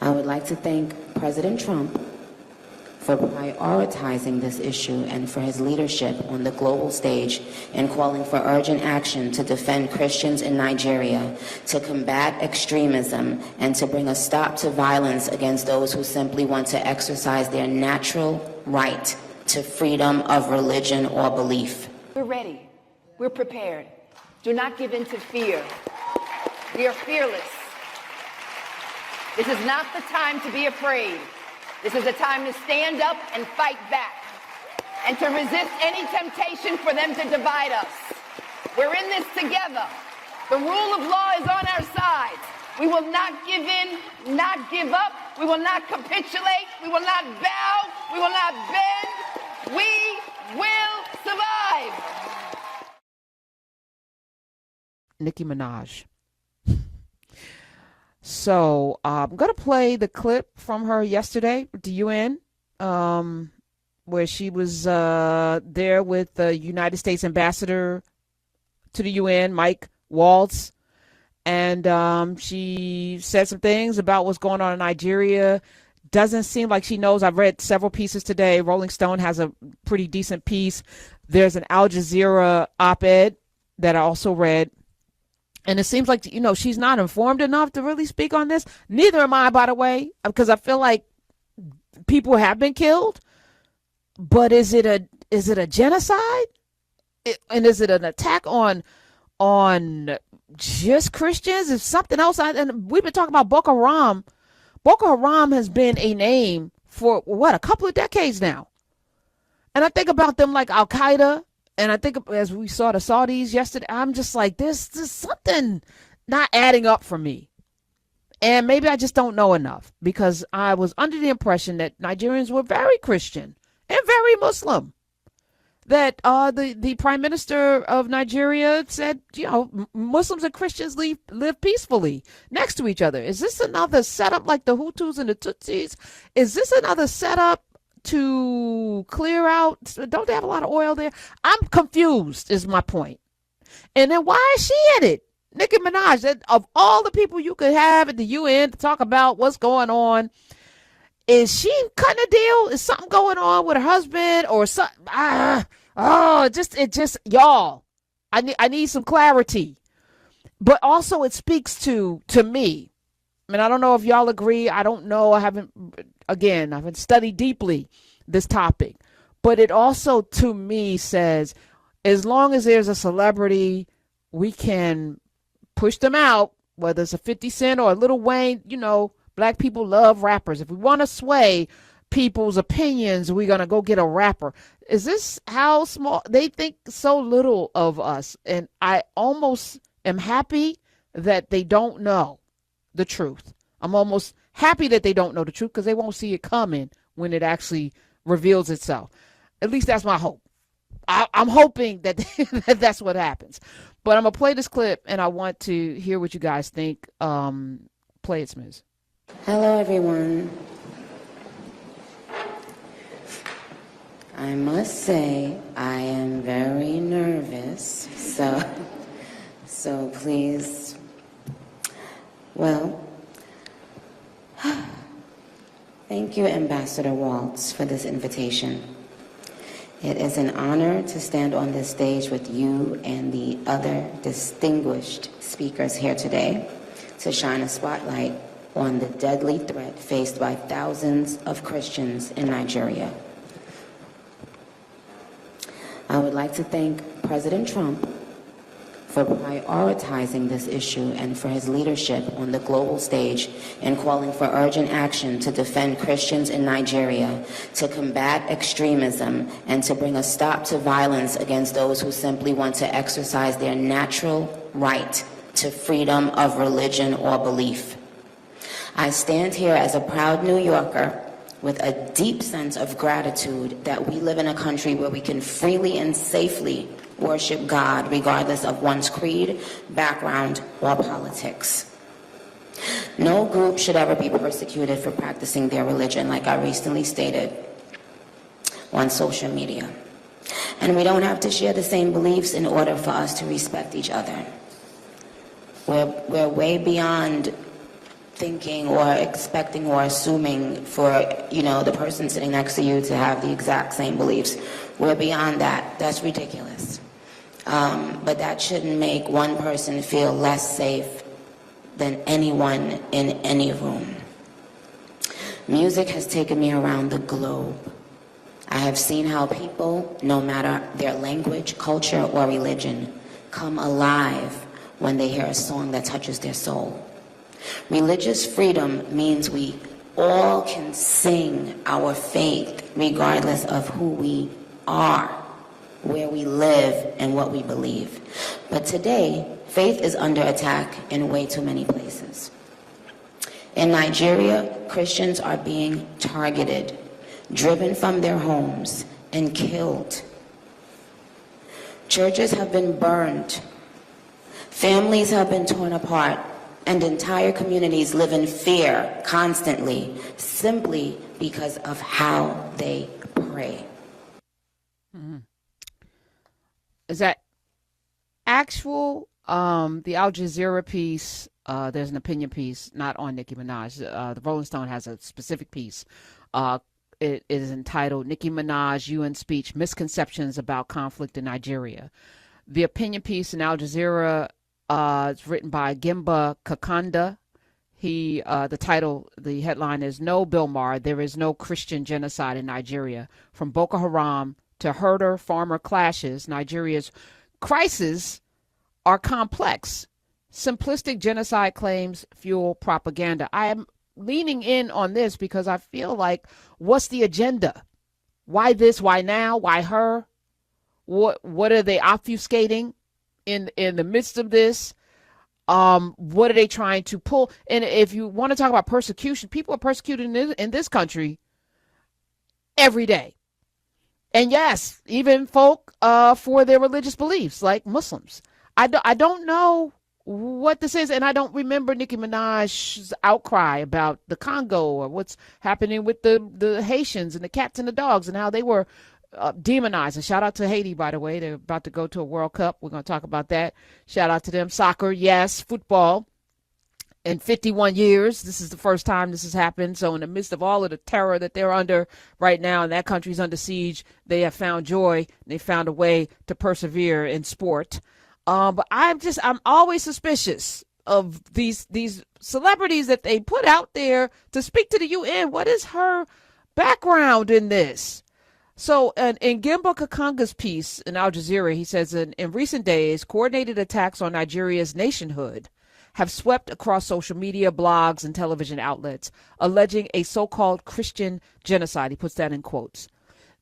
I would like to thank President Trump for prioritizing this issue and for his leadership on the global stage in calling for urgent action to defend Christians in Nigeria, to combat extremism, and to bring a stop to violence against those who simply want to exercise their natural right to freedom of religion or belief. We're ready. We're prepared. Do not give in to fear. We are fearless. This is not the time to be afraid. This is a time to stand up and fight back and to resist any temptation for them to divide us. We're in this together. The rule of law is on our side. We will not give in, not give up. We will not capitulate. We will not bow. We will not bend. We will survive. Nicki Minaj. So I'm going to play the clip from her yesterday at the UN, where she was there with the United States ambassador to the UN, Mike Waltz. And she said some things about what's going on in Nigeria. Doesn't seem like she knows. I've read several pieces today. Rolling Stone has a pretty decent piece. There's an Al Jazeera op-ed that I also read. And it seems like, she's not informed enough to really speak on this. Neither am I, by the way, because I feel like people have been killed. But is it a genocide? And is it an attack on just Christians? Is something else? And we've been talking about Boko Haram. Boko Haram has been a name for, a couple of decades now. And I think about them like Al-Qaeda. And I think as we saw the Saudis yesterday, I'm just like, there's something not adding up for me. And maybe I just don't know enough, because I was under the impression that Nigerians were very Christian and very Muslim. That the prime minister of Nigeria said, Muslims and Christians live peacefully next to each other. Is this another setup like the Hutus and the Tutsis? Is this another setup to clear out? Don't they have a lot of oil there? I'm confused is my point. And then why is she in it? Nicki Minaj, of all the people you could have at the UN to talk about what's going on, is she cutting a deal? Is something going on with her husband or something? It just y'all, I need some clarity. But also it speaks to me. I mean, I don't know if y'all agree. I don't know. I haven't studied deeply this topic. But it also, to me, says, as long as there's a celebrity, we can push them out, whether it's a 50 Cent or a Lil Wayne. Black people love rappers. If we want to sway people's opinions, we're going to go get a rapper. Is this how small they think so little of us? And I almost am happy that they don't know the truth. I'm almost happy that they don't know the truth, because they won't see it coming when it actually reveals itself. At least that's my hope. I'm hoping that that's what happens. But I'm going to play this clip, and I want to hear what you guys think. Play it, Smiz. Hello, everyone. I must say I am very nervous, so please, thank you, Ambassador Waltz, for this invitation. It is an honor to stand on this stage with you and the other distinguished speakers here today to shine a spotlight on the deadly threat faced by thousands of Christians in Nigeria. I would like to thank President Trump for prioritizing this issue and for his leadership on the global stage in calling for urgent action to defend Christians in Nigeria, to combat extremism, and to bring a stop to violence against those who simply want to exercise their natural right to freedom of religion or belief. I stand here as a proud New Yorker with a deep sense of gratitude that we live in a country where we can freely and safely worship God regardless of one's creed, background, or politics. No group should ever be persecuted for practicing their religion, like I recently stated on social media. And we don't have to share the same beliefs in order for us to respect each other. We're way beyond thinking or expecting or assuming for, the person sitting next to you to have the exact same beliefs. We're beyond that. That's ridiculous. But that shouldn't make one person feel less safe than anyone in any room. Music has taken me around the globe. I have seen how people, no matter their language, culture, or religion, come alive when they hear a song that touches their soul. Religious freedom means we all can sing our faith regardless of who we are, where we live, and what we believe. But today, faith is under attack in way too many places. In Nigeria, Christians are being targeted, driven from their homes, and killed. Churches have been burned. Families have been torn apart, and entire communities live in fear constantly, simply because of how they pray. Mm-hmm. Is that actual, the Al Jazeera piece, there's an opinion piece, not on Nicki Minaj. The Rolling Stone has a specific piece. It is entitled Nicki Minaj UN Speech, Misconceptions About Conflict in Nigeria. The opinion piece in Al Jazeera is written by Gimba Kakanda. The headline is No Bill Maher, There is No Christian Genocide in Nigeria. From Boko Haram to herder-farmer clashes, Nigeria's crises are complex. Simplistic genocide claims fuel propaganda. I am leaning in on this because I feel like, what's the agenda? Why this? Why now? Why her? What are they obfuscating in the midst of this? What are they trying to pull? And if you want to talk about persecution, people are persecuted in this country every day. And yes, even folk for their religious beliefs, like Muslims. I don't know what this is, and I don't remember Nicki Minaj's outcry about the Congo or what's happening with the Haitians and the cats and the dogs and how they were demonized. And shout out to Haiti, by the way. They're about to go to a World Cup. We're going to talk about that. Shout out to them. Soccer, yes. Football. In 51 years, this is the first time this has happened. So in the midst of all of the terror that they're under right now, and that country's under siege, they have found joy. They found a way to persevere in sport. But I'm always suspicious of these celebrities that they put out there to speak to the UN. What is her background in this? So in Gimba Kakanga's piece in Al Jazeera, he says, in recent days, coordinated attacks on Nigeria's nationhood have swept across social media, blogs, and television outlets, alleging a so-called Christian genocide. He puts that in quotes.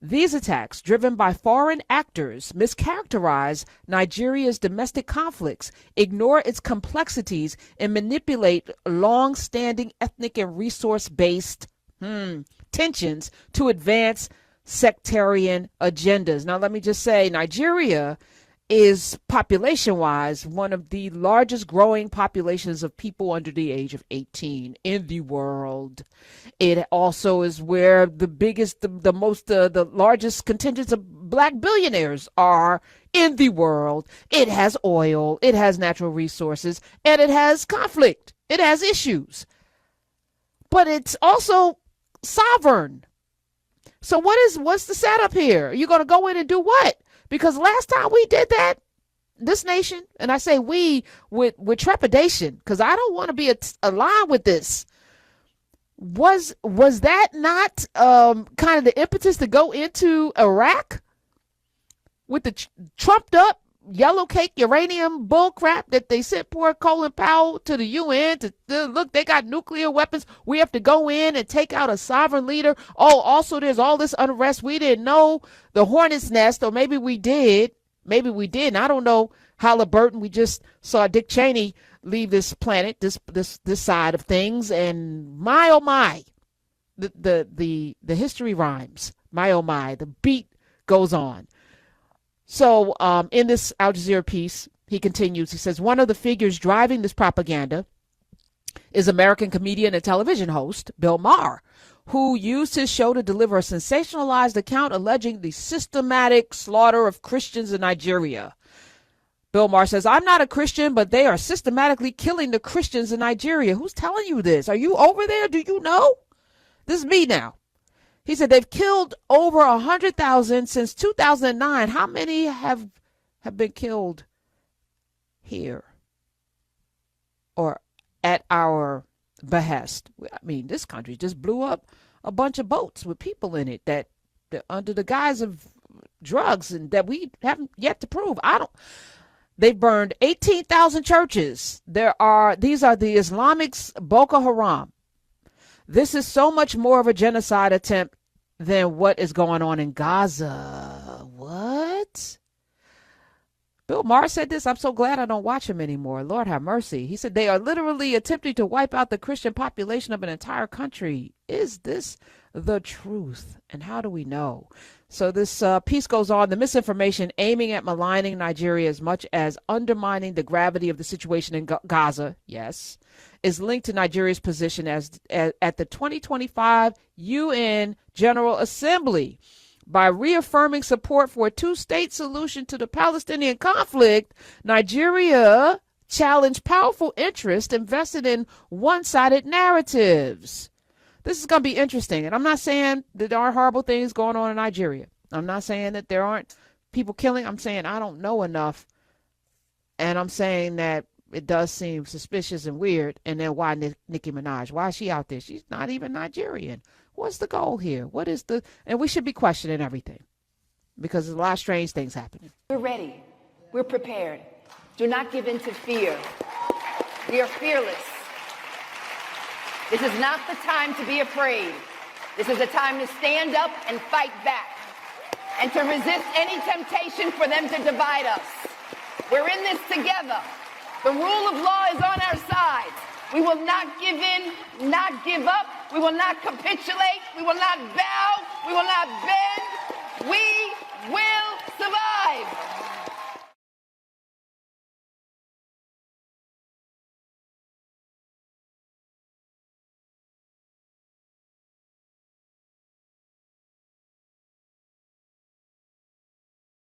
These attacks, driven by foreign actors, mischaracterize Nigeria's domestic conflicts, ignore its complexities, and manipulate long-standing ethnic and resource-based tensions to advance sectarian agendas. Now, let me just say, Nigeria is population-wise one of the largest growing populations of people under the age of 18 in the world. It also is where the largest contingents of black billionaires are in the world. It has oil, it has natural resources, and it has conflict. It has issues. But it's also sovereign. So what's the setup here? Are you going to go in and do what? Because last time we did that, this nation, and I say we with trepidation, because I don't want to be aligned with this. Was that not kind of the impetus to go into Iraq with the trumped up yellow cake uranium bull crap that they sent poor Colin Powell to the UN to look, they got nuclear weapons. We have to go in and take out a sovereign leader. Oh, also there's all this unrest. We didn't know the hornet's nest, or maybe we did. Maybe we didn't. I don't know. Halliburton, we just saw Dick Cheney leave this planet, this side of things, and my oh my, the history rhymes. My oh my, the beat goes on. So in this Al Jazeera piece, he continues, he says, one of the figures driving this propaganda is American comedian and television host Bill Maher, who used his show to deliver a sensationalized account alleging the systematic slaughter of Christians in Nigeria. Bill Maher says, I'm not a Christian, but they are systematically killing the Christians in Nigeria. Who's telling you this? Are you over there? Do you know? This is me now. He said they've killed over 100,000 since 2009. How many have been killed here or at our behest? I mean, this country just blew up a bunch of boats with people in it that under the guise of drugs and that we haven't yet to prove. They burned 18,000 churches. These are the Islamics, Boko Haram. This is so much more of a genocide attempt than what is going on in Gaza. What? Bill Maher said this. I'm so glad I don't watch him anymore. Lord have mercy. He said they are literally attempting to wipe out the Christian population of an entire country. Is this the truth? And how do we know? So this piece goes on. The misinformation aiming at maligning Nigeria as much as undermining the gravity of the situation in Gaza, yes, is linked to Nigeria's position at the 2025 UN General Assembly. By reaffirming support for a two-state solution to the Palestinian conflict, Nigeria challenged powerful interests invested in one-sided narratives. This is going to be interesting. And I'm not saying that there aren't horrible things going on in Nigeria. I'm not saying that there aren't people killing. I'm saying I don't know enough. And I'm saying that it does seem suspicious and weird. And then why Nicki Minaj? Why is she out there? She's not even Nigerian. What's the goal here? And we should be questioning everything because there's a lot of strange things happening. We're ready. We're prepared. Do not give in to fear. We are fearless. This is not the time to be afraid. This is a time to stand up and fight back and to resist any temptation for them to divide us. We're in this together. The rule of law is on our side. We will not give in, not give up. We will not capitulate. We will not bow. We will not bend. We